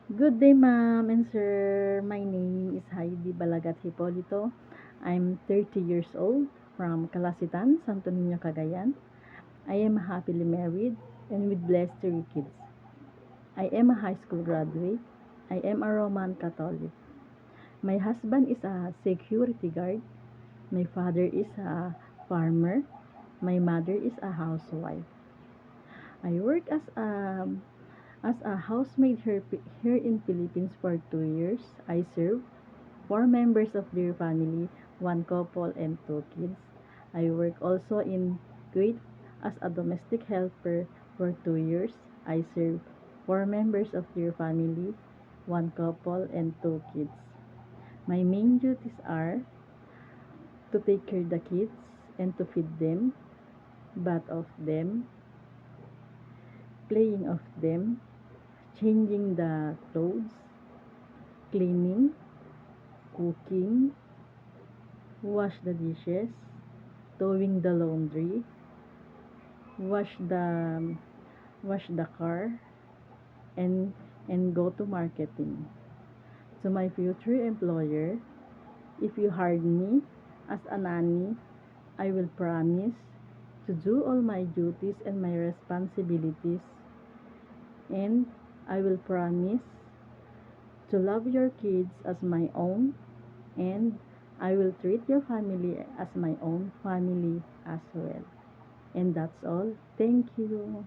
Good day, ma'am and sir. My name is Heidi Balagat Hipolito. I'm 30 years old from Calasitan, Santo Niño, Cagayan. I am happily married and with blessed 3 kids. I am a high school graduate. I am a Roman Catholic. My husband is a security guard. My father is a farmer. My mother is a housewife. I work as a housemaid here in Philippines for 2 years. I serve 4 members of their family, 1 couple and 2 kids. I work also in Kuwait as a domestic helper for 2 years. I serve 4 members of their family, 1 couple and 2 kids. My main duties are to take care of the kids and to feed them, bath of them, playing of them, changing the clothes, cleaning, cooking, wash the dishes, doing the laundry, wash the wash the car, and go to marketing. To my future employer, if you hire me as a nanny, I will promise to do all my duties and my responsibilities, and I will promise to love your kids as my own, and I will treat your family as my own family as well. And that's all. Thank you.